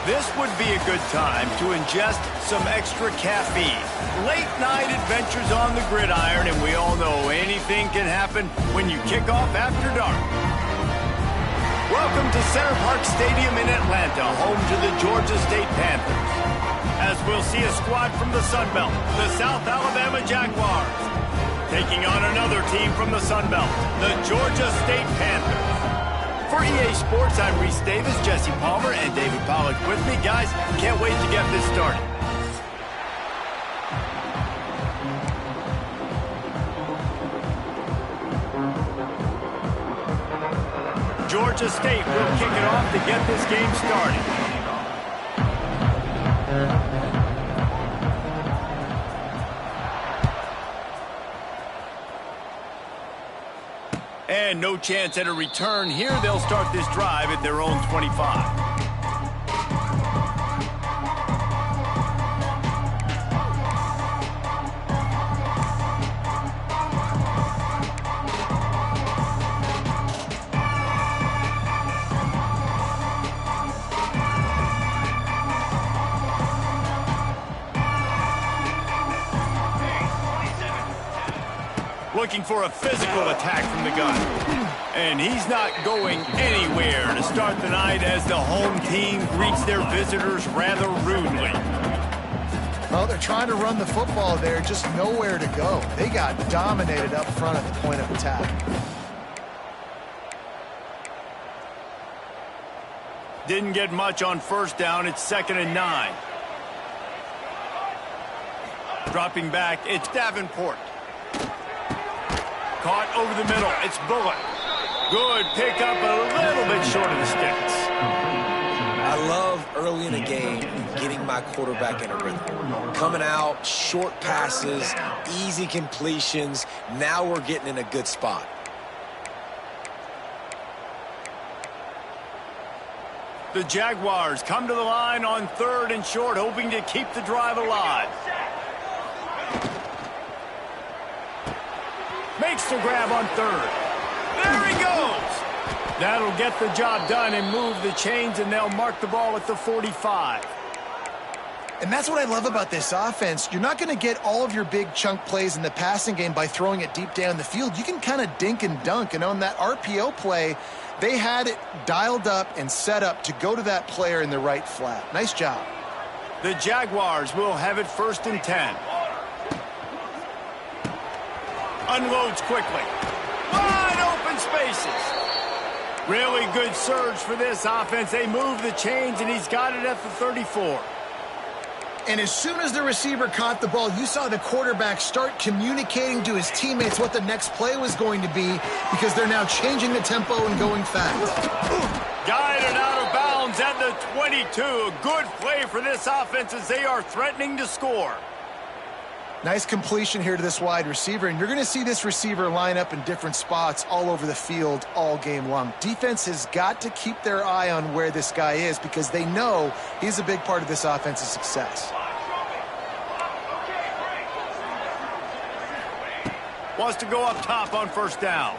This would be a good time to ingest some extra caffeine. Late night adventures on the gridiron, and we all know anything can happen when you kick off after dark. Welcome to Center Parc Stadium in Atlanta, home to the Georgia State Panthers. As we'll see a squad from the Sun Belt, the South Alabama Jaguars, taking on another team from the Sun Belt, the Georgia State Panthers. For EA Sports, I'm Reese Davis, Jesse Palmer, and David Pollack with me. Guys, can't wait to get this started. Georgia State will kick it off to get this game started. And no chance at a return here. They'll start this drive at their own 25. Looking for a physical attack from the gun. And he's not going anywhere to start the night as the home team greets their visitors rather rudely. Well, they're trying to run the football there, just nowhere to go. They got dominated up front at the point of attack. Didn't get much on first down. It's 2nd and 9. Dropping back, it's Davenport. Caught over the middle. It's Bullock. Good pickup, a little bit short of the sticks. I love early in a game getting my quarterback in a rhythm. Coming out, short passes, easy completions. Now we're getting in a good spot. The Jaguars come to the line on 3rd and short, hoping to keep the drive alive. Makes the grab on 3rd. There he goes. That'll get the job done and move the chains, and they'll mark the ball at the 45. And that's what I love about this offense. You're not going to get all of your big chunk plays in the passing game by throwing it deep down the field. You can kind of dink and dunk, and on that RPO play, they had it dialed up and set up to go to that player in the right flat. Nice job. The Jaguars will have it 1st and 10. Unloads quickly. Wide open spaces. Really good surge for this offense. They move the chains, and he's got it at the 34. And as soon as the receiver caught the ball, you saw the quarterback start communicating to his teammates what the next play was going to be, because they're now changing the tempo and going fast. Guided out of bounds at the 22. A good play for this offense as they are threatening to score. Nice completion here to this wide receiver, and you're going to see this receiver line up in different spots all over the field all game long. Defense has got to keep their eye on where this guy is, because they know he's a big part of this offense's success. Wants to go up top on 1st down.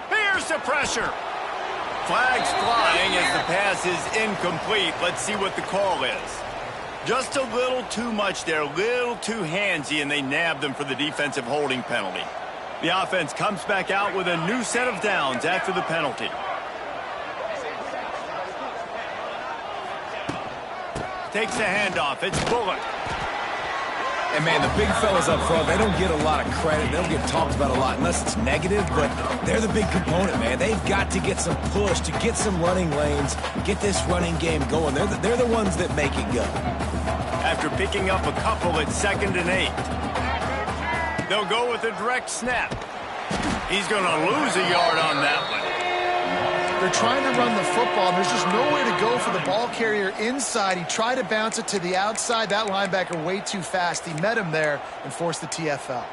Here's the pressure. Flags flying as the pass is incomplete. Let's see what the call is. Just a little too much there, a little too handsy, and they nabbed them for the defensive holding penalty. The offense comes back out with a new set of downs after the penalty. Takes the handoff. It's Bullock. And, man, the big fellas up front, they don't get a lot of credit. They don't get talked about a lot unless it's negative, but they're the big component, man. They've got to get some push, to get some running lanes, get this running game going. They're the ones that make it go. After picking up a couple at 2nd and 8. They'll go with a direct snap. He's going to lose a yard on that one. They're trying to run the football, and there's just nowhere to go for the ball carrier inside. He tried to bounce it to the outside. That linebacker way too fast. He met him there and forced the TFL.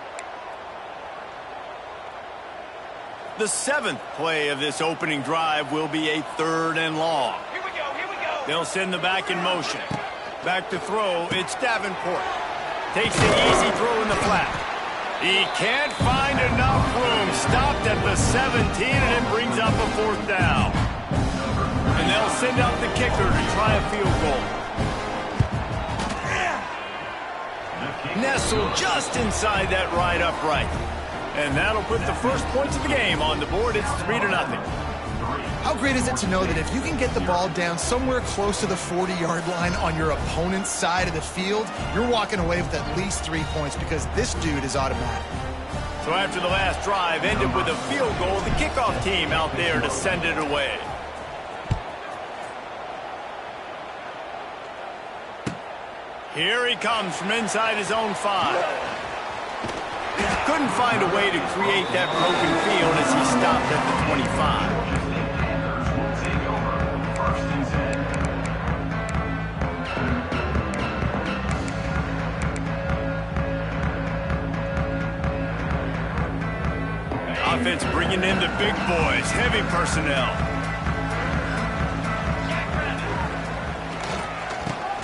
The 7th play of this opening drive will be a 3rd and long. Here we go. They'll send the back in motion. Back to throw, it's Davenport. Takes the easy throw in the flat. He can't find enough room. Stopped at the 17, and it brings up a 4th down. And they'll send out the kicker to try a field goal. Nestled just inside that right upright. And that'll put the first points of the game on the board. It's 3-0. How great is it to know that if you can get the ball down somewhere close to the 40-yard line on your opponent's side of the field, you're walking away with at least 3 points because this dude is automatic. So after the last drive ended with a field goal, the kickoff team out there to send it away. Here he comes from inside his own 5. Couldn't find a way to create that broken field as he stopped at the 25. Offense bringing in the big boys, heavy personnel.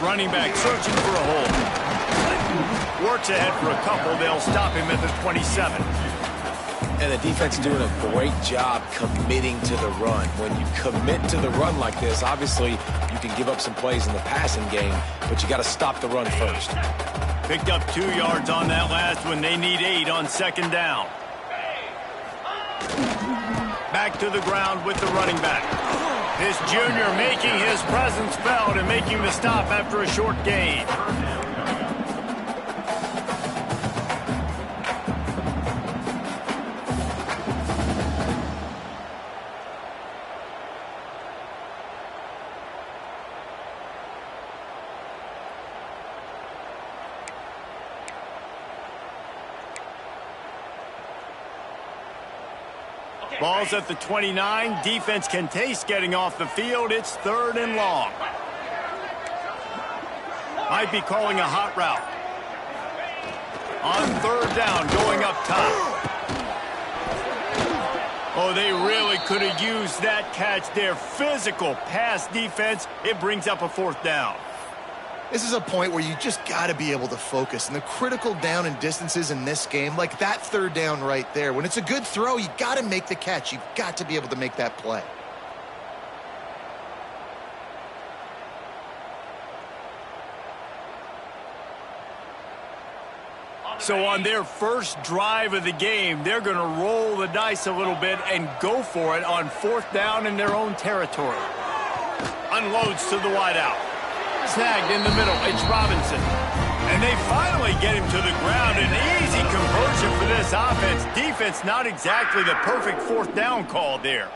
Running back searching for a hole. Works ahead for a couple. They'll stop him at the 27. And the defense doing a great job committing to the run. When you commit to the run like this, obviously you can give up some plays in the passing game, but you got to stop the run first. Picked up 2 yards on that last one. They need 8 on second down. Back to the ground with the running back. This junior making his presence felt and making the stop after a short gain. Ball's at the 29. Defense can taste getting off the field. It's 3rd and long. Might be calling a hot route. On 3rd down, going up top. Oh, they really could have used that catch there. Physical pass defense. It brings up a 4th down. This is a point where you just got to be able to focus. And the critical down and distances in this game, like that 3rd down right there, when it's a good throw, you got to make the catch. You've got to be able to make that play. So on their first drive of the game, they're going to roll the dice a little bit and go for it on 4th down in their own territory. Unloads to the wideout. Snagged in the middle, it's Robinson. And they finally get him to the ground. An easy conversion for this offense. Defense not exactly the perfect 4th down call there.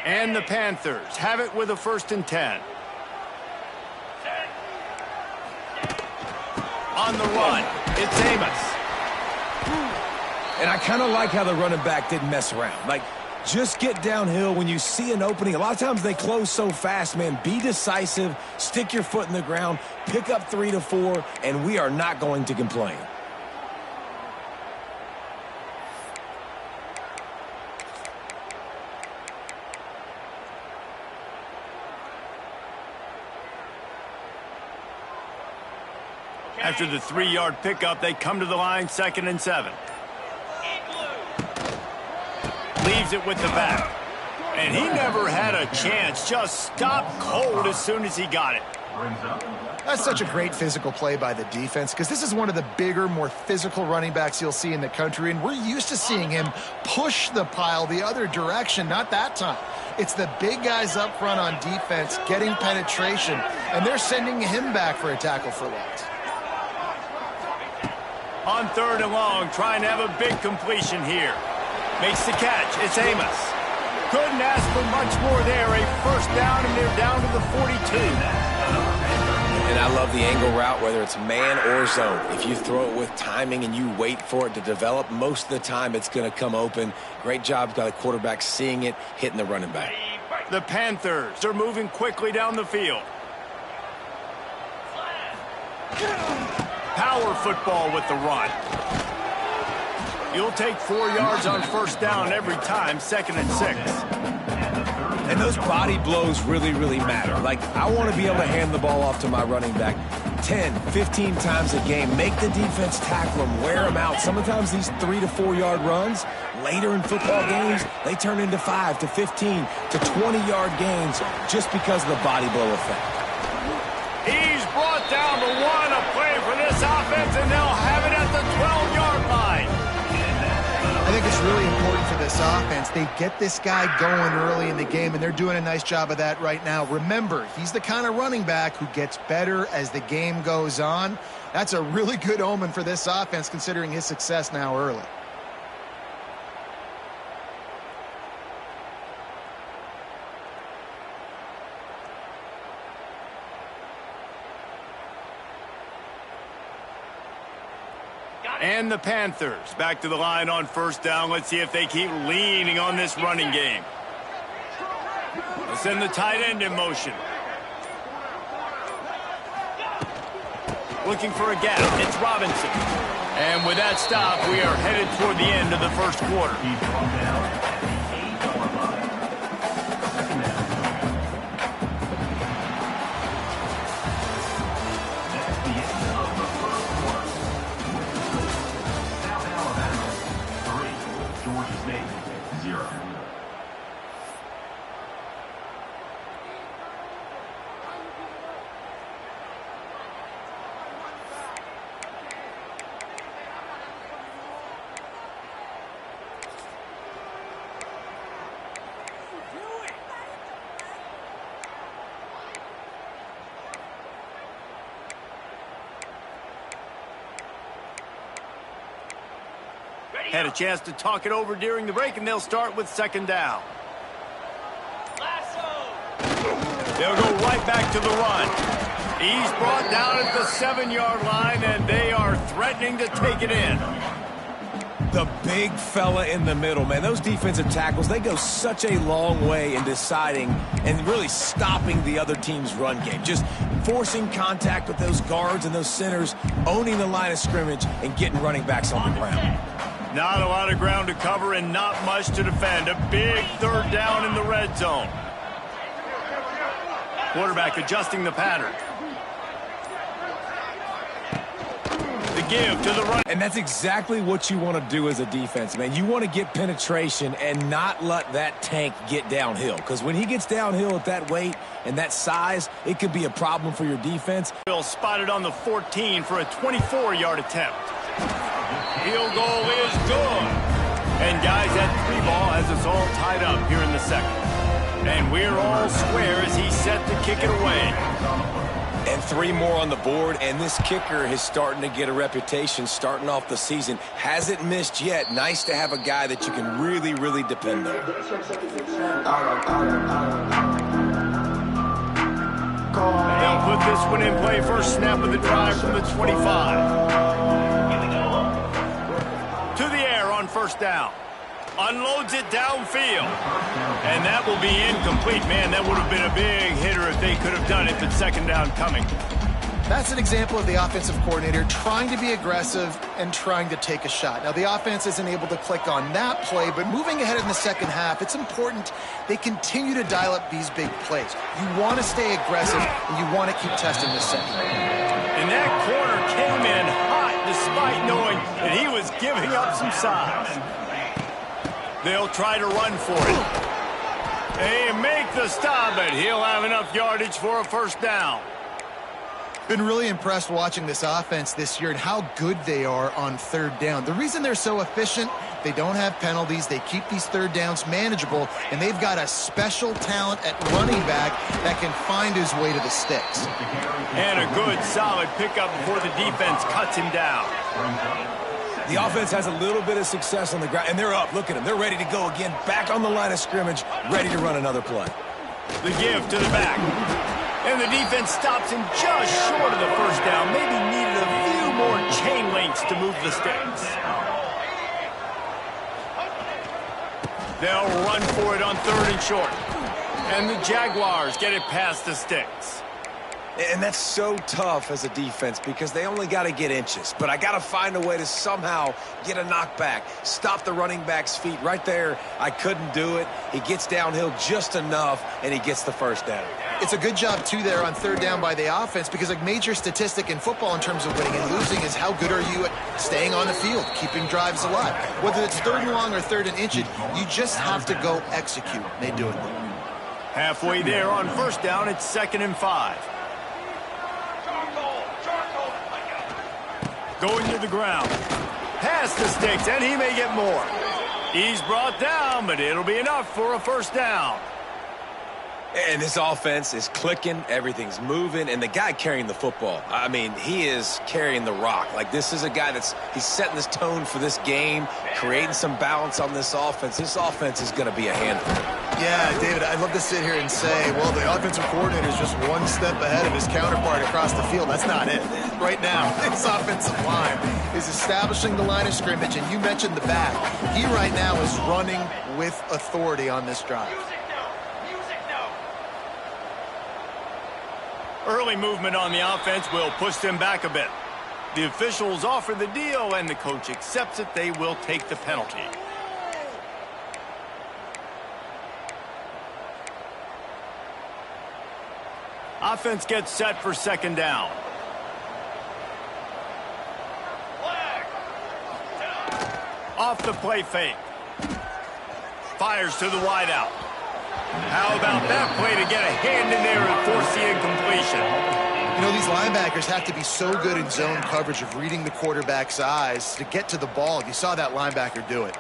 And the Panthers have it with a 1st and 10. On the run, it's Amos. And I kind of like how the running back didn't mess around. Like, just get downhill when you see an opening. A lot of times they close so fast, man. Be decisive, stick your foot in the ground, pick up 3 to 4, and we are not going to complain. After the 3-yard pickup, they come to the line, 2nd and 7. Leaves it with the back. And he never had a chance. Just stopped cold as soon as he got it. That's such a great physical play by the defense because this is one of the bigger, more physical running backs you'll see in the country, and we're used to seeing him push the pile the other direction. Not that time. It's the big guys up front on defense getting penetration, and they're sending him back for a tackle for loss. On 3rd and long, trying to have a big completion here. Makes the catch. It's Amos. Couldn't ask for much more there. A 1st down, and they're down to the 42. And I love the angle route, whether it's man or zone. If you throw it with timing and you wait for it to develop, most of the time it's going to come open. Great job by the quarterback seeing it, hitting the running back. The Panthers are moving quickly down the field. Power football with the run. You'll take 4 yards on 1st down every time, 2nd and 6. And those body blows really, really matter. Like, I want to be able to hand the ball off to my running back 10, 15 times a game. Make the defense tackle them, wear them out. Sometimes these 3 to 4 yard runs, later in football games, they turn into 5 to 15 to 20 yard gains just because of the body blow effect. brought down the one. A play for this offense, and they'll have it at the 12-yard line. I think it's really important for this offense. They get this guy going early in the game, and they're doing a nice job of that right now. Remember, he's the kind of running back who gets better as the game goes on. That's a really good omen for this offense, considering his success now early. And the Panthers back to the line on first down. Let's see if they keep leaning on this running game. Let's send the tight end in motion. Looking for a gap. It's Robinson. And with that stop, we are headed toward the end of the first quarter. Had a chance to talk it over during the break, and they'll start with second down. They'll go right back to the run. He's brought down at the 7-yard line, and they are threatening to take it in. The big fella in the middle, man. Those defensive tackles, they go such a long way in deciding and really stopping the other team's run game. Just forcing contact with those guards and those centers, owning the line of scrimmage, and getting running backs on the ground. Not a lot of ground to cover and not much to defend. A big third down in the red zone. Quarterback adjusting the pattern. The give to the right. And that's exactly what you want to do as a defense, man. You want to get penetration and not let that tank get downhill. Because when he gets downhill at that weight and that size, it could be a problem for your defense. Bill spotted on the 14 for a 24-yard attempt. Field goal is good. And guys, that 3 ball has us all tied up here in the second. And we're all square as he's set to kick it away. And 3 more on the board, and this kicker is starting to get a reputation starting off the season. Hasn't missed yet. Nice to have a guy that you can really, really depend on. They'll put this one in play. First snap of the drive from the 25. To the air on first down. Unloads it downfield. And that will be incomplete. Man, that would have been a big hitter if they could have done it, but second down coming. That's an example of the offensive coordinator trying to be aggressive and trying to take a shot. Now, the offense isn't able to click on that play, but moving ahead in the second half, it's important they continue to dial up these big plays. You want to stay aggressive, and you want to keep testing the second. And that corner came in hot despite knowing that he was giving up some size. They'll try to run for it. They make the stop, but he'll have enough yardage for a first down. Been really impressed watching this offense this year and how good they are on third down. The reason they're so efficient, they don't have penalties, they keep these third downs manageable, and they've got a special talent at running back that can find his way to the sticks. And a good, solid pickup before the defense cuts him down. The offense has a little bit of success on the ground, and they're up. Look at them. They're ready to go again, back on the line of scrimmage, ready to run another play. The give to the back. And the defense stops him just short of the first down. Maybe needed a few more chain links to move the sticks. They'll run for it on third and short. And the Jaguars get it past the sticks. And that's so tough as a defense because they only got to get inches. But I got to find a way to somehow get a knockback, stop the running back's feet. Right there, I couldn't do it. He gets downhill just enough, and he gets the first down. It's a good job, too, there on third down by the offense because a major statistic in football in terms of winning and losing is how good are you at staying on the field, keeping drives alive. Whether it's third and long or third and inch, you just have to go execute. They do it. Halfway there on first down, it's 2nd and 5. Going to the ground. Past the sticks, and he may get more. He's brought down, but it'll be enough for a first down. And this offense is clicking, everything's moving, and the guy carrying the football, I mean, he is carrying the rock. Like, this is a guy he's setting this tone for this game, creating some balance on this offense. This offense is going to be a handful. Yeah, David, I'd love to sit here and say, well, the offensive coordinator is just one step ahead of his counterpart across the field. That's not it. Right now, this offensive line is establishing the line of scrimmage, and you mentioned the back. He right now is running with authority on this drive. Early movement on the offense will push them back a bit. The officials offer the deal, and the coach accepts it. They will take the penalty. Offense gets set for second down. Off the play fake. Fires to the wideout. How about that play to get a hand in there and force the incompletion? You know, these linebackers have to be so good in zone coverage of reading the quarterback's eyes to get to the ball. You saw that linebacker do it.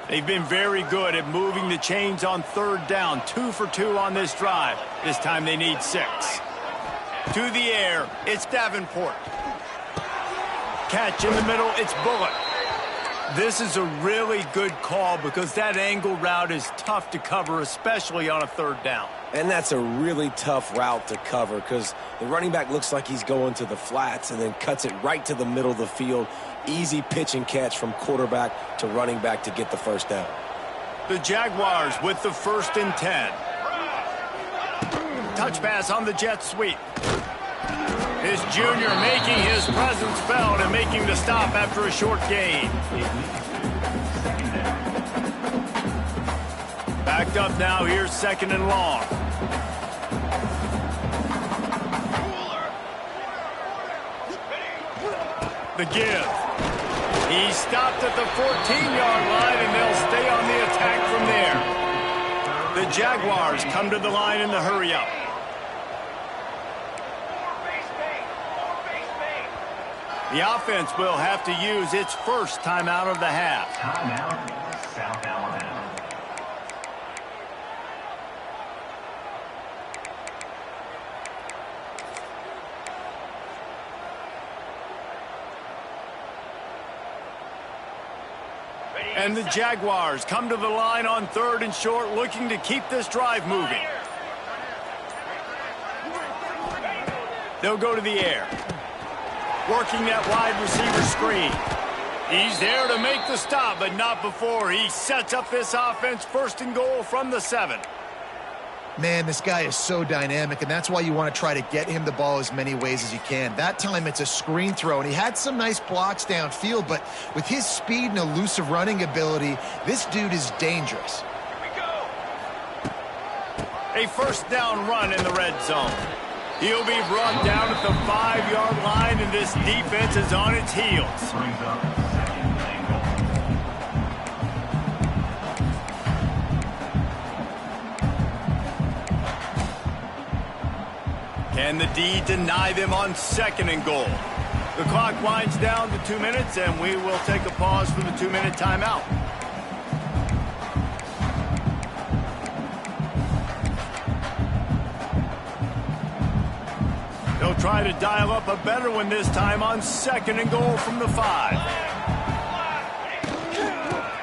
They've been very good at moving the chains on third down. 2 for 2 on this drive. This time they need 6. To the air, it's Davenport. Catch in the middle, it's Bullock. This is a really good call because that angle route is tough to cover, especially on a third down. And that's a really tough route to cover because the running back looks like he's going to the flats and then cuts it right to the middle of the field. Easy pitch and catch from quarterback to running back to get the first down. The Jaguars with the 1st and 10. Touch pass on the jet sweep. His junior making his presence felt and making the stop after a short gain. Backed up now, here's 2nd and long. The give. He stopped at the 14-yard line, and they'll stay on the attack from there. The Jaguars come to the line in the hurry-up. The offense will have to use its first timeout of the half. Timeout, South Alabama. And the Jaguars come to the line on 3rd and short, looking to keep this drive moving. They'll go to the air. Working that wide receiver screen. He's there to make the stop, but not before he sets up this offense 1st and goal from the 7. Man, this guy is so dynamic, and that's why you want to try to get him the ball as many ways as you can. That time it's a screen throw, and he had some nice blocks downfield, but with his speed and elusive running ability, this dude is dangerous. Here we go. A 1st down run in the red zone. He'll be brought down at the 5-yard line, and this defense is on its heels. Brings up 2nd and goal. Can the D deny them on 2nd and goal? The clock winds down to 2 minutes, and we will take a pause for the 2-minute timeout. They'll try to dial up a better one this time on 2nd and goal from the 5.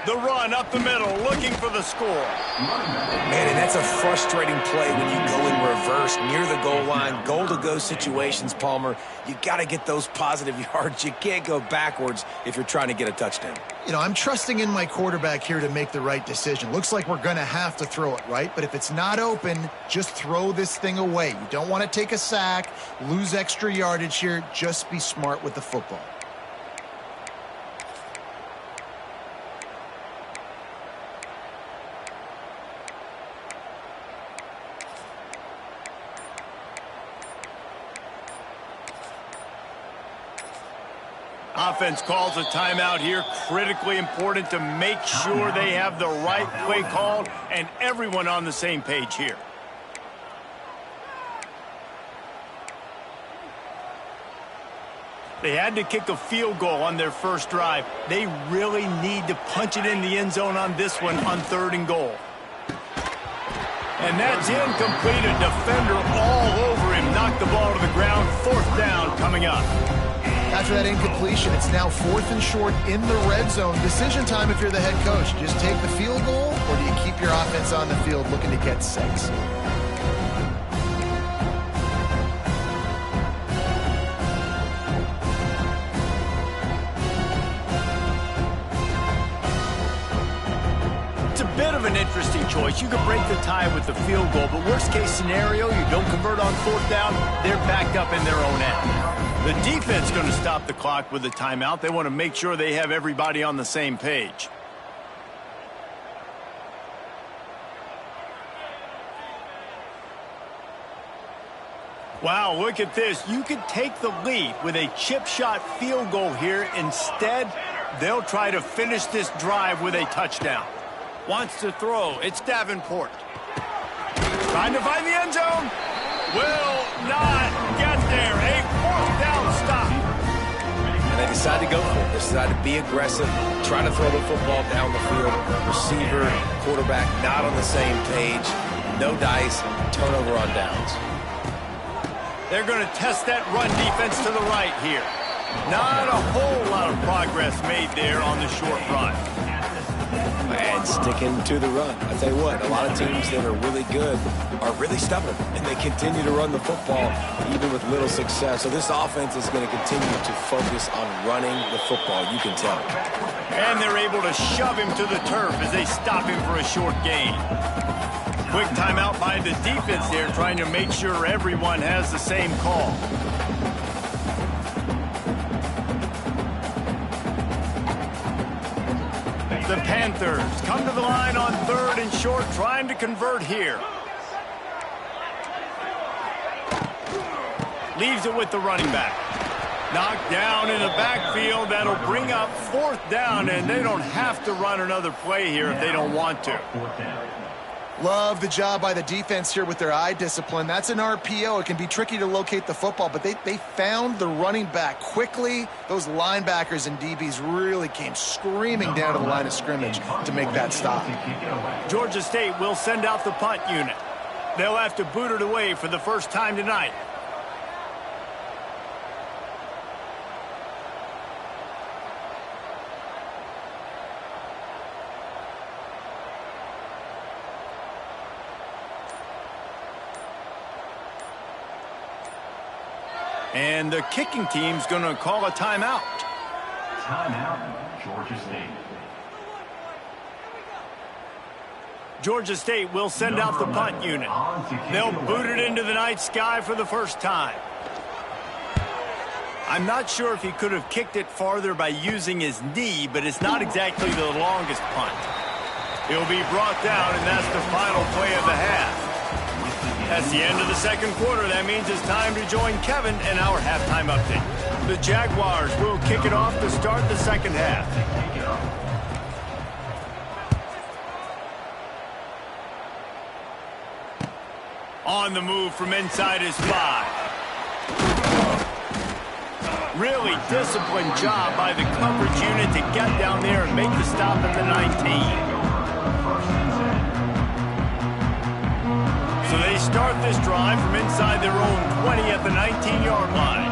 The run up the middle, looking for the score. Man, and that's a frustrating play when you go in reverse near the goal line. Goal-to-go situations, Palmer. You got to get those positive yards. You can't go backwards if you're trying to get a touchdown. You know, I'm trusting in my quarterback here to make the right decision. Looks like we're going to have to throw it, right? But if it's not open, just throw this thing away. You don't want to take a sack, lose extra yardage here. Just be smart with the football. Offense calls a timeout here. Critically important to make sure they have the right play called and everyone on the same page here. They had to kick a field goal on their first drive. They really need to punch it in the end zone on this one on 3rd and goal. And that's incomplete. A defender all over him. Knocked the ball to the ground. 4th down coming up. After that incompletion, it's now 4th and short in the red zone. Decision time if you're the head coach. Just take the field goal, or do you keep your offense on the field looking to get 6? It's a bit of an interesting choice. You could break the tie with the field goal, but worst case scenario, you don't convert on 4th down, they're backed up in their own end. The defense going to stop the clock with a timeout. They want to make sure they have everybody on the same page. Wow, look at this. You could take the lead with a chip shot field goal here. Instead, they'll try to finish this drive with a touchdown. Wants to throw. It's Davenport. Trying to find the end zone. Will not get there. A 4th down stop. And they decide to go for it. They decide to be aggressive, try to throw the football down the field. Receiver, quarterback not on the same page. No dice, turnover on downs. They're going to test that run defense to the right here. Not a whole lot of progress made there on the short run. And sticking to the run. I tell you what, a lot of teams that are really good are really stubborn, and they continue to run the football even with little success. So this offense is going to continue to focus on running the football, you can tell. And they're able to shove him to the turf as they stop him for a short gain. Quick timeout by the defense there, trying to make sure everyone has the same call. The Panthers come to the line on 3rd and short, trying to convert here. Leaves it with the running back. Knocked down in the backfield. That'll bring up 4th down, and they don't have to run another play here if they don't want to. Love the job by the defense here with their eye discipline. That's an RPO. It can be tricky to locate the football, but they found the running back quickly. Those linebackers and DBs really came screaming down to the line of scrimmage to make that stop. Georgia State will send out the punt unit. They'll have to boot it away for the first time tonight. And the kicking team's going to call a timeout. Timeout, Georgia State. Georgia State will send out the punt unit. They'll boot it into the night sky for the first time. I'm not sure if he could have kicked it farther by using his knee, but it's not exactly the longest punt. He'll be brought down, and that's the final play of the half. That's the end of the second quarter. That means it's time to join Kevin in our halftime update. The Jaguars will kick it off to start the second half. On the move from inside his 5. Really disciplined job by the coverage unit to get down there and make the stop at the 19. So they start this drive from inside their own 20 at the 19-yard line.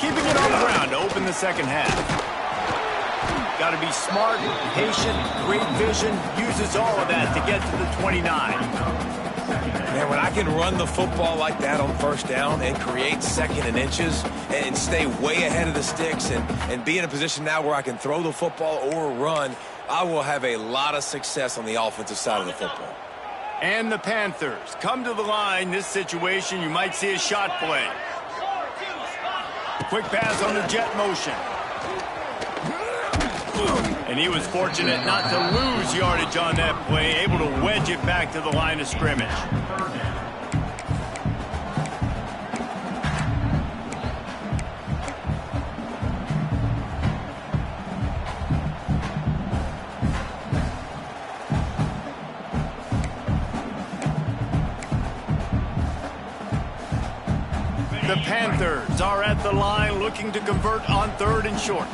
Keeping it on the ground to open the second half. Got to be smart, patient, great vision, uses all of that to get to the 29. Man, when I can run the football like that on 1st down and create 2nd and inches and stay way ahead of the sticks and be in a position now where I can throw the football or run, I will have a lot of success on the offensive side of the football. And the Panthers come to the line. This situation, you might see a shot play. Quick pass on the jet motion. And he was fortunate not to lose yardage on that play, able to wedge it back to the line of scrimmage. The Panthers are at the line looking to convert on 3rd and short.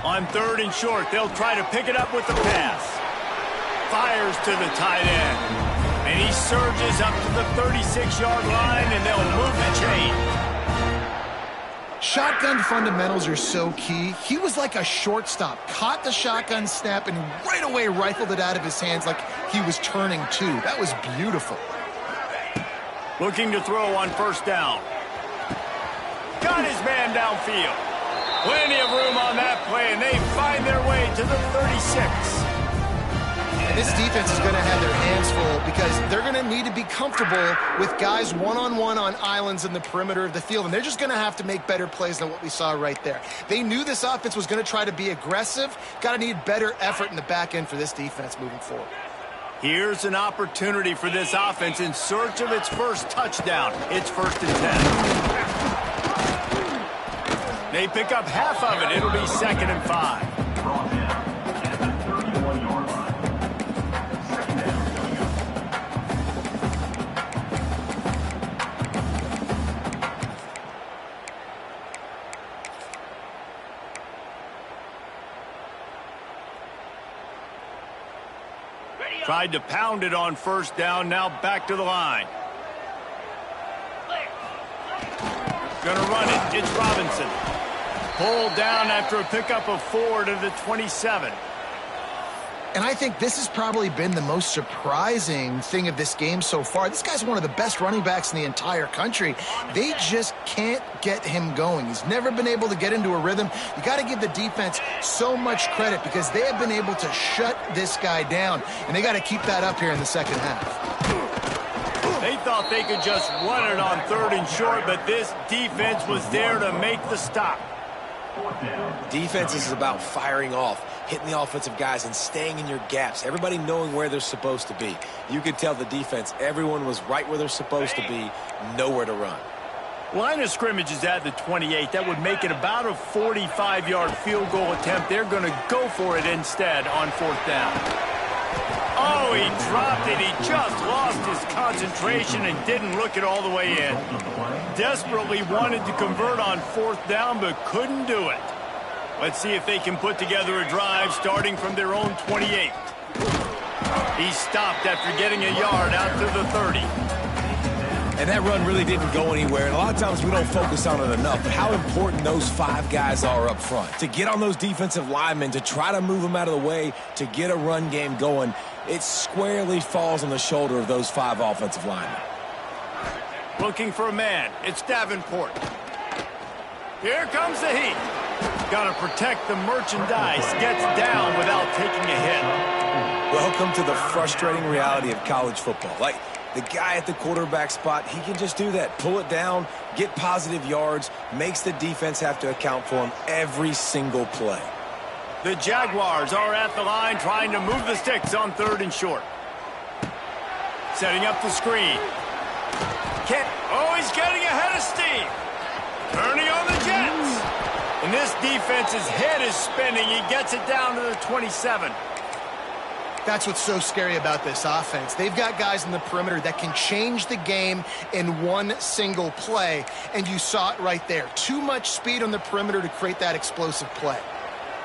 On 3rd and short, they'll try to pick it up with the pass. Fires to the tight end. And he surges up to the 36-yard line, and they'll move the chain. Shotgun fundamentals are so key. He was like a shortstop, caught the shotgun snap, and right away rifled it out of his hands like he was turning two. That was beautiful. Looking to throw on 1st down. Got his man downfield. Plenty of room on that play, and they find their way to the 36. And this defense is going to have their hands full because they're going to need to be comfortable with guys one-on-one on islands in the perimeter of the field, and they're just going to have to make better plays than what we saw right there. They knew this offense was going to try to be aggressive. Got to need better effort in the back end for this defense moving forward. Here's an opportunity for this offense in search of its first touchdown. It's 1st and 10. They pick up half of it. It'll be 2nd and 5. Brought down at the 31-yard line. 2nd down. Tried to pound it on 1st down. Now back to the line. Gonna run it. It's Robinson. Pulled down after a pickup of 4 to the 27. And I think this has probably been the most surprising thing of this game so far. This guy's one of the best running backs in the entire country. They just can't get him going. He's never been able to get into a rhythm. You got to give the defense so much credit because they have been able to shut this guy down. And they got to keep that up here in the second half. They thought they could just run it on 3rd and short, but this defense was there to make the stop. Defense is about firing off, hitting the offensive guys, and staying in your gaps. Everybody knowing where they're supposed to be. You could tell the defense, everyone was right where they're supposed to be, nowhere to run. Line of scrimmage is at the 28. That would make it about a 45-yard field goal attempt. They're going to go for it instead on 4th down. Oh, he dropped it. He just lost his concentration and didn't look it all the way in. Desperately wanted to convert on 4th down, but couldn't do it. Let's see if they can put together a drive starting from their own 28. He stopped after getting a yard out to the 30. And that run really didn't go anywhere, and a lot of times we don't focus on it enough, but how important those 5 guys are up front. To get on those defensive linemen, to try to move them out of the way, to get a run game going, it squarely falls on the shoulder of those 5 offensive linemen. Looking for a man. It's Davenport. Here comes the heat. Got to protect the merchandise. Gets down without taking a hit. Welcome to the frustrating reality of college football. Like, the guy at the quarterback spot, he can just do that. Pull it down, get positive yards, makes the defense have to account for him every single play. The Jaguars are at the line trying to move the sticks on 3rd and short. Setting up the screen. He's getting ahead of steam. Turning on the Jets. And this defense's head is spinning. He gets it down to the 27. That's what's so scary about this offense. They've got guys in the perimeter that can change the game in one single play, and you saw it right there. Too much speed on the perimeter to create that explosive play.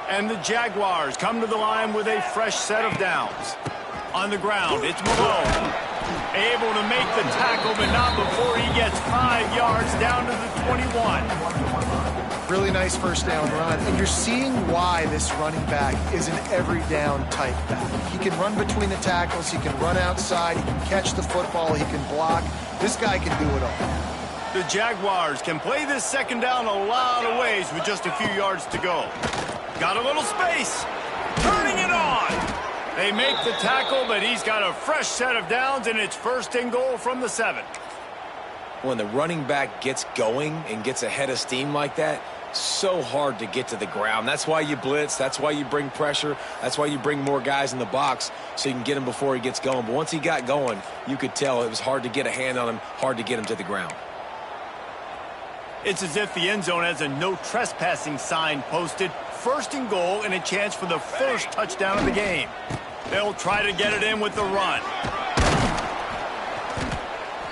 And the Jaguars come to the line with a fresh set of downs. On the ground, it's Malone. Able to make the tackle, but not before he gets 5 yards down to the 21. Really nice 1st down run, and you're seeing why this running back is an every down type back. He can run between the tackles, he can run outside, he can catch the football, he can block. This guy can do it all. The Jaguars can play this 2nd down a lot of ways with just a few yards to go. Got a little space. Turning it on. They make the tackle, but he's got a fresh set of downs, and it's 1st and goal from the 7. When the running back gets going and gets ahead of steam like that, so hard to get to the ground. That's why you blitz. That's why you bring pressure. That's why you bring more guys in the box so you can get him before he gets going. But once he got going, you could tell it was hard to get a hand on him, hard to get him to the ground. It's as if the end zone has a no trespassing sign posted. 1st and goal and a chance for the first touchdown of the game. They'll try to get it in with the run.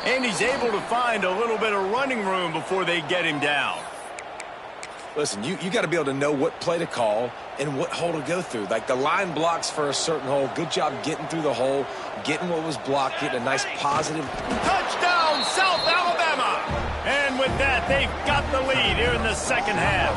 And he's able to find a little bit of running room before they get him down. Listen, you got to be able to know what play to call and what hole to go through. Like the line blocks for a certain hole. Good job getting through the hole, getting what was blocked, getting a nice positive. Touchdown, South Alabama! And with that, they've got the lead here in the second half.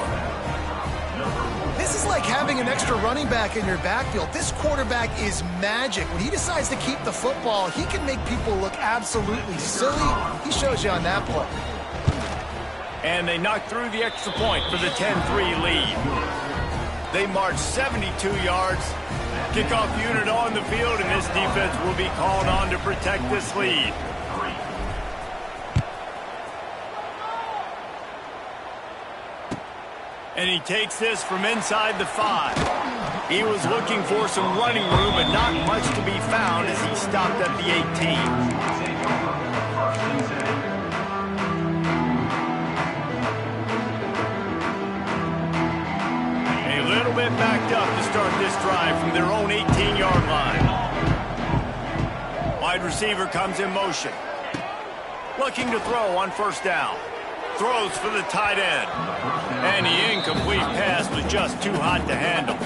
This is like having an extra running back in your backfield. This quarterback is magic. When he decides to keep the football, he can make people look absolutely silly. He shows you on that play. And they knock through the extra point for the 10-3 lead. They march 72 yards. Kickoff unit on the field, and this defense will be called on to protect this lead. And he takes this from inside the 5. He was looking for some running room, but not much to be found as he stopped at the 18. A little bit backed up to start this drive from their own 18-yard line. Wide receiver comes in motion. Looking to throw on first down. Throws for the tight end. And the incomplete pass was just too hot to handle.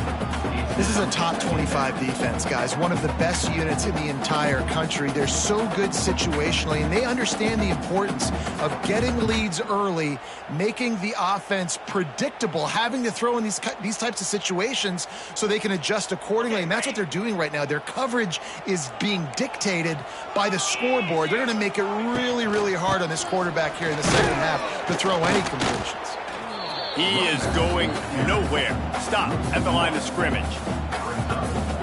This is a top 25 defense, guys. One of the best units in the entire country. They're so good situationally, and they understand the importance of getting leads early, making the offense predictable, having to throw in these types of situations so they can adjust accordingly. And that's what they're doing right now. Their coverage is being dictated by the scoreboard. They're going to make it really, really hard on this quarterback here in the second half to throw any completions. He is going nowhere. Stop at the line of scrimmage.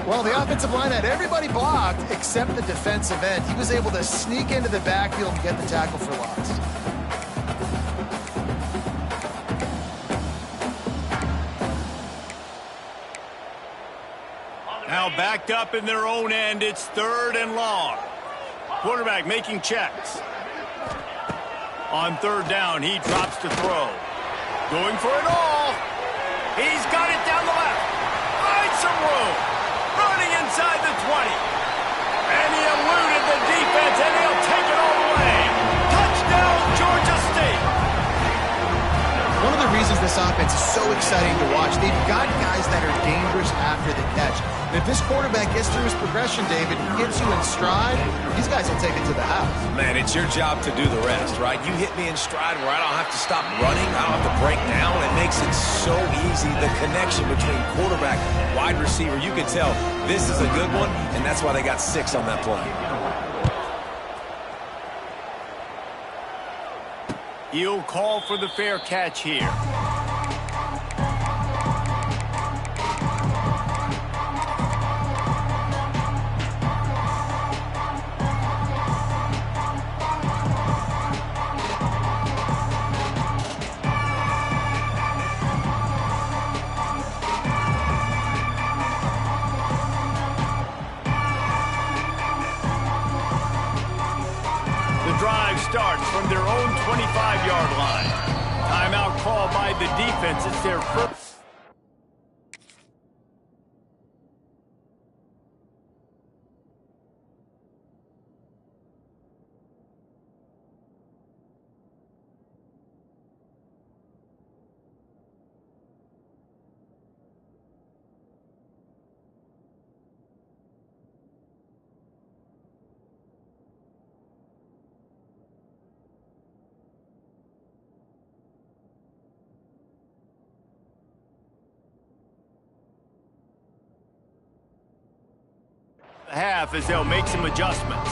Well, the offensive line had everybody blocked except the defensive end. He was able to sneak into the backfield and get the tackle for loss. Now backed up in their own end. It's 3rd and long. Quarterback making checks. On 3rd down, he drops to throw. Going for it all. He's got it down the left. Finds some room. Running inside the 20. And he eluded the defense, and he'll take it all the way. Touchdown, Georgia State. One of the reasons this offense is so exciting to watch, they've got guys that are dangerous after the catch. And if this quarterback gets through his progression, David, and gets you in stride, these guys will take it to the house. Man, it's your job to do the rest, right? You hit me in stride where I don't have to stop running. I don't have to break down. It makes it so easy. The connection between quarterback, wide receiver, you can tell this is a good one, and that's why they got 6 on that play. He'll call for the fair catch here. Starts from their own 25-yard line. Timeout called by the defense. It's their first. Half as they'll make some adjustments.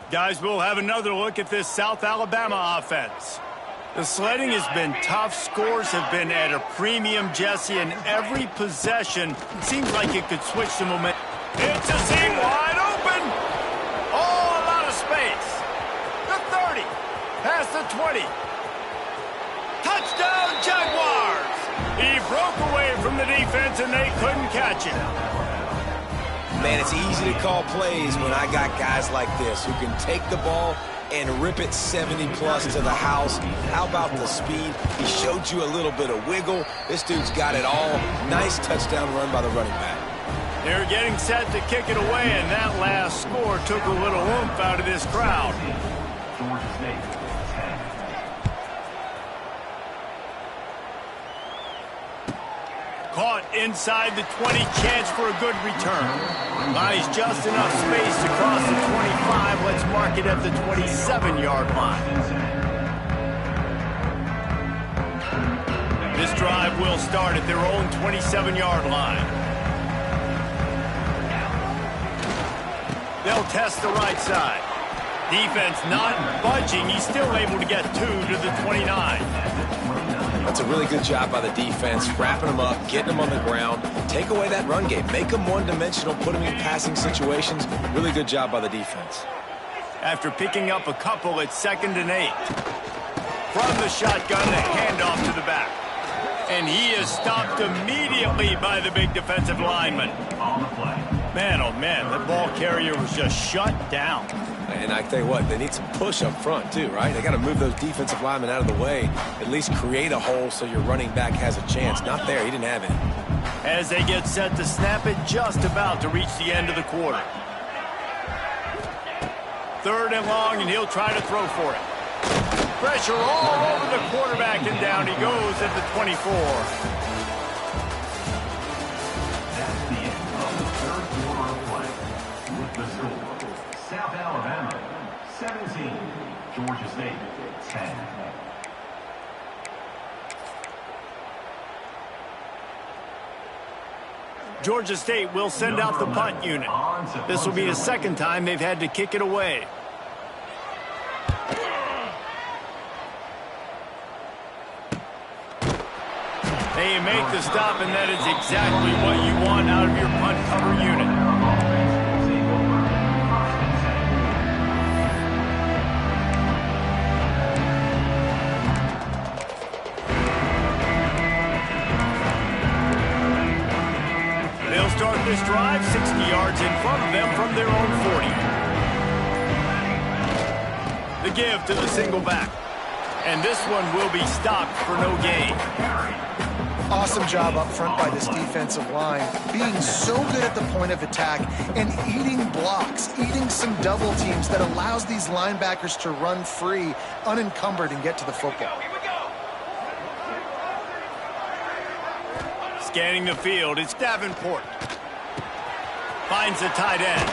Guys, we'll have another look at this South Alabama offense. The sledding has been tough. Scores have been at a premium, Jesse, and every possession seems like it could switch the momentum. It's a seam wide open. Oh, a lot of space. The 30. Past the 20. Touchdown, Jaguars. He broke away from the defense, and they couldn't catch him. Man, it's easy to call plays when I got guys like this who can take the ball and rip it 70-plus to the house. How about the speed? He showed you a little bit of wiggle. This dude's got it all. Nice touchdown run by the running back. They're getting set to kick it away, and that last score took a little oomph out of this crowd. Georgia State, 10. Caught inside the 20, chance for a good return. Buys just enough space to cross the 25. Let's mark it at the 27-yard line. This drive will start at their own 27-yard line. They'll test the right side. Defense not budging. He's still able to get 2 to the 29. That's a really good job by the defense, wrapping them up, getting them on the ground. Take away that run game. Make them one-dimensional, put them in passing situations. Really good job by the defense. After picking up a couple, it's 2nd and 8. From the shotgun, a handoff to the back. And he is stopped immediately by the big defensive lineman. On the play. Man, oh man, that ball carrier was just shut down. And I tell you what, they need some push up front too, right? They got to move those defensive linemen out of the way, at least create a hole so your running back has a chance. Not there, he didn't have it. As they get set to snap it, just about to reach the end of the quarter. 3rd and long, and he'll try to throw for it. Pressure all over the quarterback, and down he goes at the 24. That's the end of the third quarter of play. With the score, South Alabama, 17. Georgia State, 10. Georgia State will send out the punt unit. This will be the 2nd time they've had to kick it away. They make the stop, and that is exactly what you want out of your punt cover unit. They'll start this drive 60 yards in front of them from their own 40. The give to the single back. And this one will be stopped for no gain. Awesome job up front by this defensive line, being so good at the point of attack and eating blocks, eating some double teams that allows these linebackers to run free, unencumbered, and get to the football. Scanning the field, it's Davenport. Finds the tight end.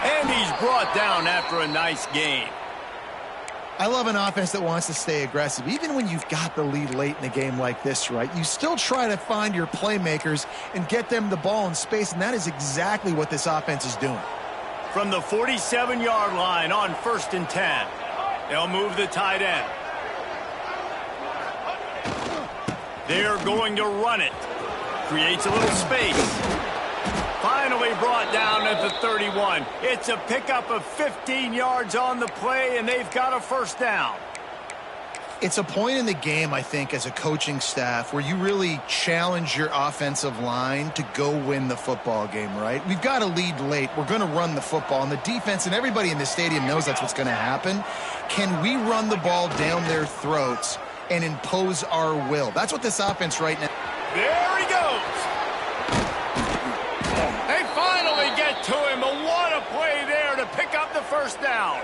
And he's brought down after a nice gain. I love an offense that wants to stay aggressive. Even when you've got the lead late in a game like this, right, you still try to find your playmakers and get them the ball in space, and that is exactly what this offense is doing. From the 47-yard line on 1st and 10, they'll move the tight end. They're going to run it. Creates a little space. Finally brought down at the 31. It's a pickup of 15 yards on the play, and they've got a 1st down. It's a point in the game, I think, as a coaching staff where you really challenge your offensive line to go win the football game, right? We've got a lead late. We're going to run the football, and the defense and everybody in the stadium knows that's what's going to happen. Can we run the ball down their throats and impose our will? That's what this offense right now. There he goes. They finally get to him, but what a play there to pick up the 1st down.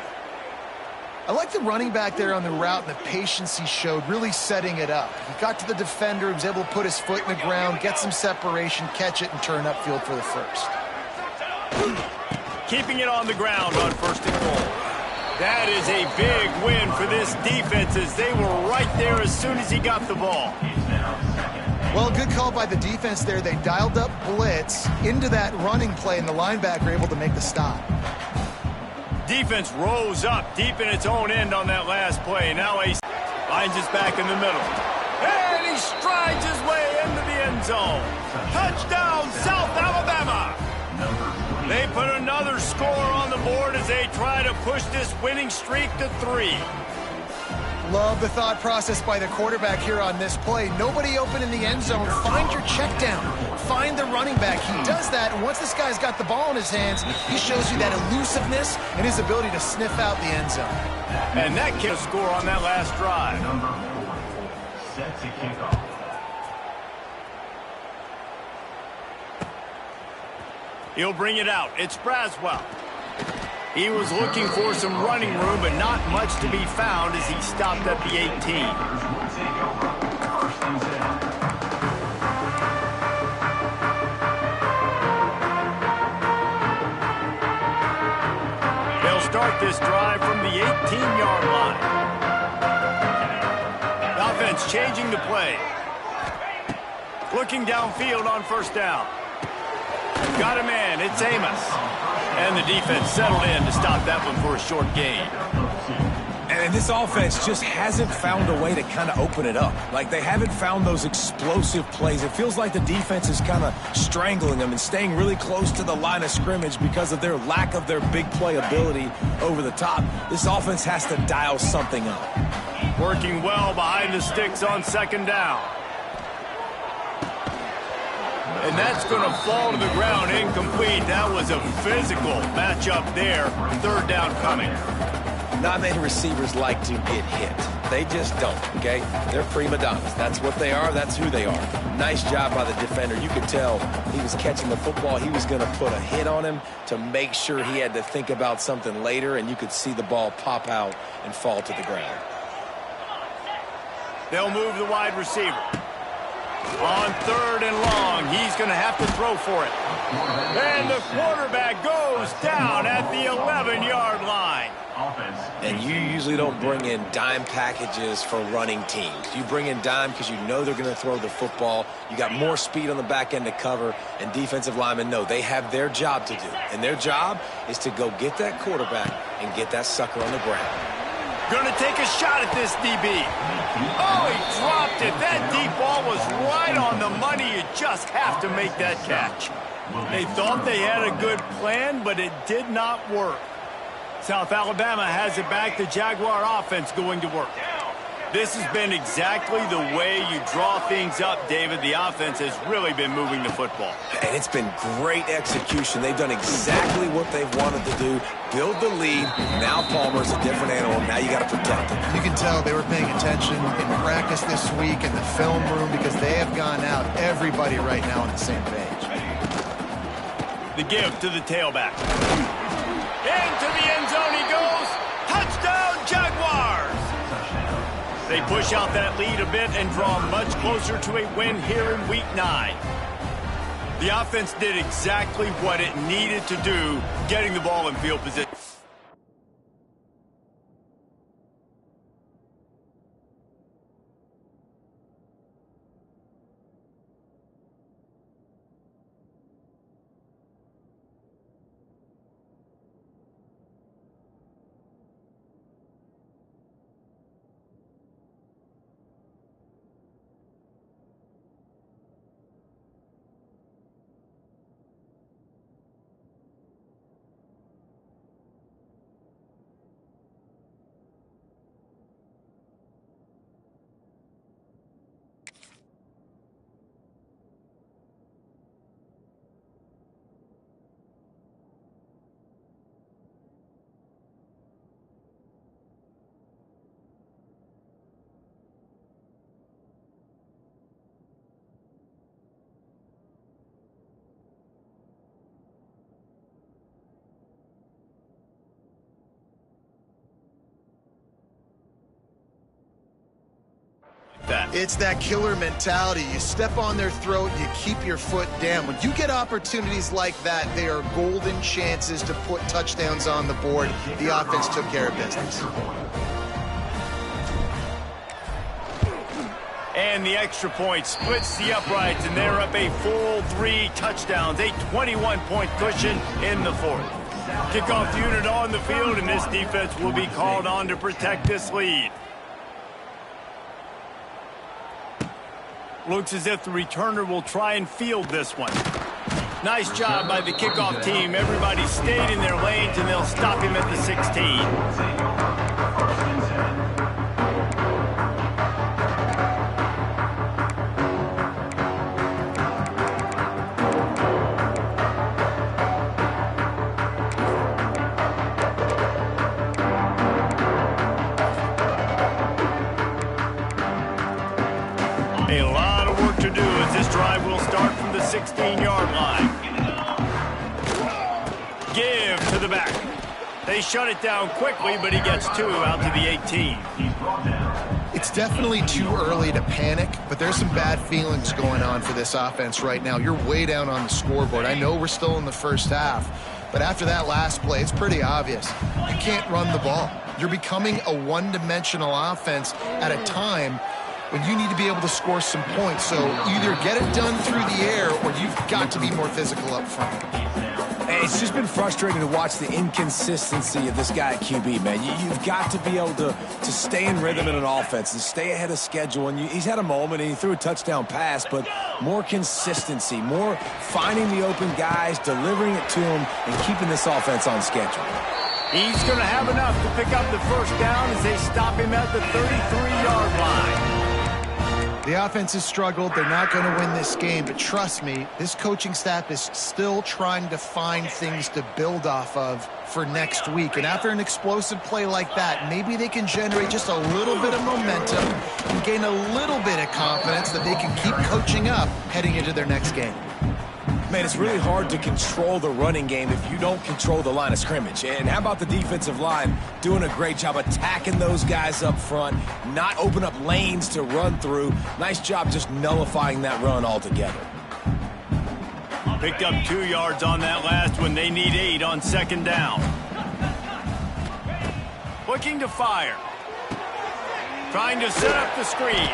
I like the running back there on the route and the patience he showed, really setting it up. He got to the defender, he was able to put his foot in the ground, get some separation, catch it, and turn upfield for the 1st. Keeping it on the ground on 1st and goal. That is a big win for this defense as they were right there as soon as he got the ball. Well, good call by the defense there. They dialed up blitz into that running play, and the linebacker able to make the stop. Defense rose up deep in its own end on that last play. Now Ace finds his back in the middle. And he strides his way into the end zone. Touchdown, South Alabama! They put another score on the board as they try to push this winning streak to 3. Love the thought process by the quarterback here on this play. Nobody open in the end zone. Find your check down. Find the running back. He does that, and once this guy's got the ball in his hands, he shows you that elusiveness and his ability to sniff out the end zone. And that kid score on that last drive. Number 4, set to kick off. He'll bring it out. It's Braswell. He was looking for some running room, but not much to be found as he stopped at the 18. Will take over. First and 10. They'll start this drive from the 18-yard line. The offense changing the play. Looking downfield on first down. Got a man. It's Amos. And the defense settled in to stop that one for a short gain. And this offense just hasn't found a way to kind of open it up. Like, they haven't found those explosive plays. It feels like the defense is kind of strangling them and staying really close to the line of scrimmage because of their lack of their big play ability over the top. This offense has to dial something up. Working well behind the sticks on second down. And that's going to fall to the ground incomplete. That was a physical matchup there. Third down coming. Not many receivers like to get hit. They just don't, okay? They're prima donnas. That's what they are. That's who they are. Nice job by the defender. You could tell he was catching the football. He was going to put a hit on him to make sure he had to think about something later, and you could see the ball pop out and fall to the ground. They'll move the wide receiver. On third and long, he's going to have to throw for it. And the quarterback goes down at the 11-yard line. And you usually don't bring in dime packages for running teams. You bring in dime because you know they're going to throw the football. You got more speed on the back end to cover, and defensive linemen know they have their job to do. And their job is to go get that quarterback and get that sucker on the ground. Going to take a shot at this DB. Oh, he dropped it. That deep ball was right on the money. You just have to make that catch. They thought they had a good plan, but it did not work. South Alabama has it back. The Jaguar offense going to work. This has been exactly the way you draw things up, David. The offense has really been moving the football. And it's been great execution. They've done exactly what they've wanted to do. Build the lead. Now Palmer's a different animal. Now you got to protect him. You can tell they were paying attention in practice this week in the film room because they have gone out, everybody right now on the same page. The give to the tailback. Into the end zone he goes. Touchdown, Jaguars! They push out that lead a bit and draw much closer to a win here in Week 9. The offense did exactly what it needed to do, getting the ball in field position. It's that killer mentality. You step on their throat, you keep your foot down. When you get opportunities like that, they are golden chances to put touchdowns on the board. The offense took care of business. And the extra point splits the uprights, and they're up a full 3 touchdowns, a 21-point cushion in the fourth. Kickoff unit on the field, and this defense will be called on to protect this lead. Looks as if the returner will try and field this one. Nice job by the kickoff team. Everybody stayed in their lanes, and they'll stop him at the 16. 16-yard line. Give to the back. They shut it down quickly, but he gets 2 out to the 18. It's definitely too early to panic, but there's some bad feelings going on for this offense right now. You're way down on the scoreboard. I know we're still in the first half, but after that last play, it's pretty obvious. You can't run the ball. You're becoming a one-dimensional offense at a time when you need to be able to score some points. So either get it done through the air or you've got to be more physical up front. Hey, it's just been frustrating to watch the inconsistency of this guy at QB, man. You've got to be able to stay in rhythm in an offense and stay ahead of schedule. And he's had a moment, and he threw a touchdown pass, but more consistency, more finding the open guys, delivering it to them, and keeping this offense on schedule. He's going to have enough to pick up the first down as they stop him at the 33-yard line. The offense has struggled. They're not going to win this game, but trust me, this coaching staff is still trying to find things to build off of for next week. And after an explosive play like that, maybe they can generate just a little bit of momentum and gain a little bit of confidence that they can keep coaching up heading into their next game. Man, it's really hard to control the running game if you don't control the line of scrimmage. And how about the defensive line doing a great job attacking those guys up front, not open up lanes to run through. Nice job just nullifying that run altogether. Picked up 2 yards on that last one. They need 8 on second down. Looking to fire. Trying to set up the screen.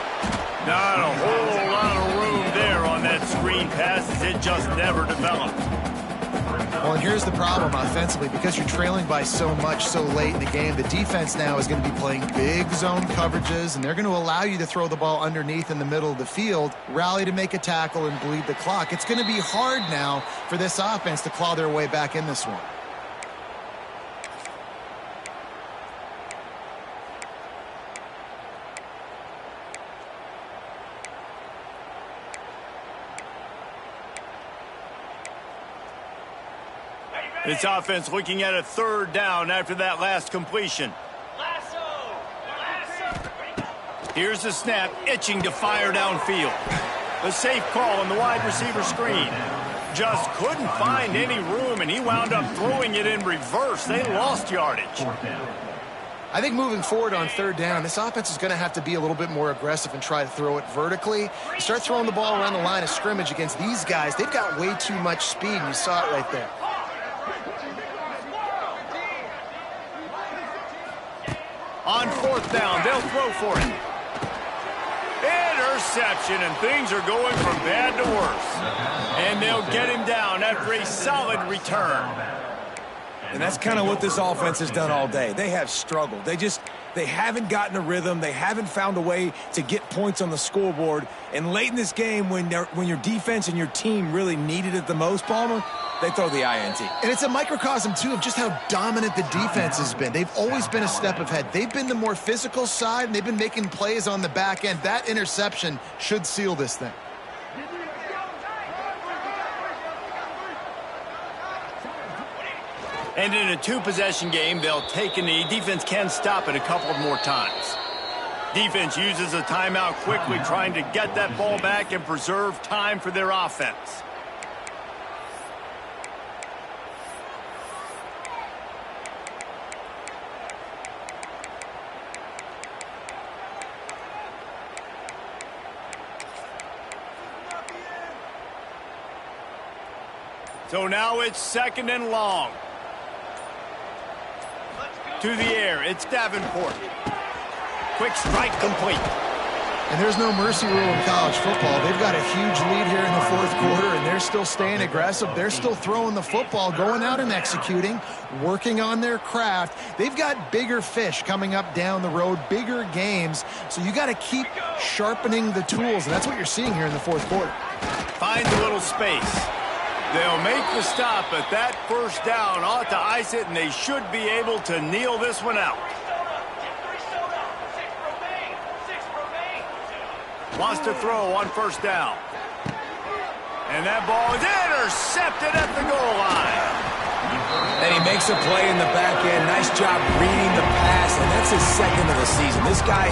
Not a whole lot of room there on that screen pass as it just never developed. Well, and here's the problem offensively. Because you're trailing by so much so late in the game, the defense now is going to be playing big zone coverages, and they're going to allow you to throw the ball underneath in the middle of the field, rally to make a tackle, and bleed the clock. It's going to be hard now for this offense to claw their way back in this one. This offense looking at a third down after that last completion. Here's the snap, itching to fire downfield. The safe call on the wide receiver screen. Just couldn't find any room, and he wound up throwing it in reverse. They lost yardage. I think moving forward on third down, this offense is going to have to be a little bit more aggressive and try to throw it vertically. You start throwing the ball around the line of scrimmage against these guys, they've got way too much speed, and you saw it right there. On fourth down, they'll throw for it. Interception, and things are going from bad to worse. And they'll get him down after a solid return. And that's kind of what this offense has done all day. They have struggled. They haven't gotten a rhythm. They haven't found a way to get points on the scoreboard. And late in this game, when your defense and your team really needed it the most, Palmer, they throw the INT. And it's a microcosm, too, of just how dominant the defense has been. They've always been a step ahead. They've been the more physical side, and they've been making plays on the back end. That interception should seal this thing. And in a two-possession game, they'll take a knee. Defense can stop it a couple more times. Defense uses a timeout quickly, trying to get that ball back and preserve time for their offense. So now it's second and long. To the air, it's Davenport. Quick strike complete. And there's no mercy rule in college football. They've got a huge lead here in the fourth quarter, and they're still staying aggressive. They're still throwing the football, going out and executing, working on their craft. They've got bigger fish coming up down the road, bigger games. So you got to keep sharpening the tools, and that's what you're seeing here in the fourth quarter. Finds a little space. They'll make the stop, but that first down ought to ice it, and they should be able to kneel this one out. Wants to throw on first down. And that ball is intercepted at the goal line. And he makes a play in the back end. Nice job reading the pass, and that's his second of the season. This guy,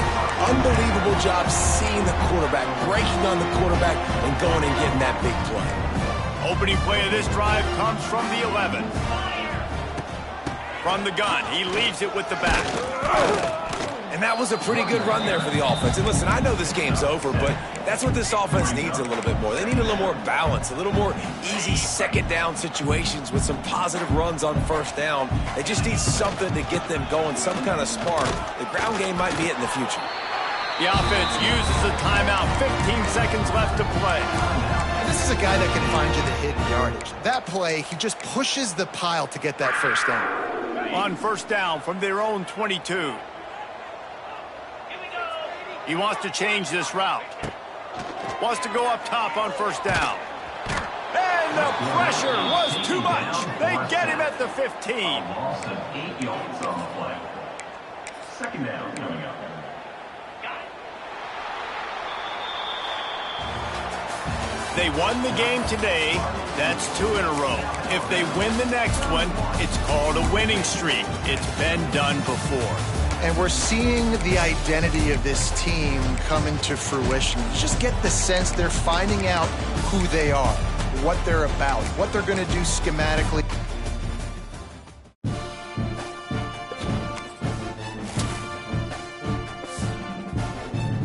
unbelievable good job seeing the quarterback, breaking on the quarterback, and going and getting that big play. Opening play of this drive comes from the 11. From the gun, he leaves it with the back. And that was a pretty good run there for the offense. And listen, I know this game's over, but that's what this offense needs a little bit more. They need a little more balance, a little more easy second down situations with some positive runs on first down. They just need something to get them going, some kind of spark. The ground game might be it in the future. The offense uses a timeout, 15 seconds left to play. This is a guy that can find you the hidden yardage. That play, he just pushes the pile to get that first down. On first down from their own 22. He wants to change this route. Wants to go up top on first down. And the pressure was too much. They get him at the 15. Loss of 8 yards on the play. Second down coming up. They won the game today. That's 2 in a row. If they win the next one, it's called a winning streak. It's been done before. And we're seeing the identity of this team come into fruition. You just get the sense they're finding out who they are, what they're about, what they're going to do schematically.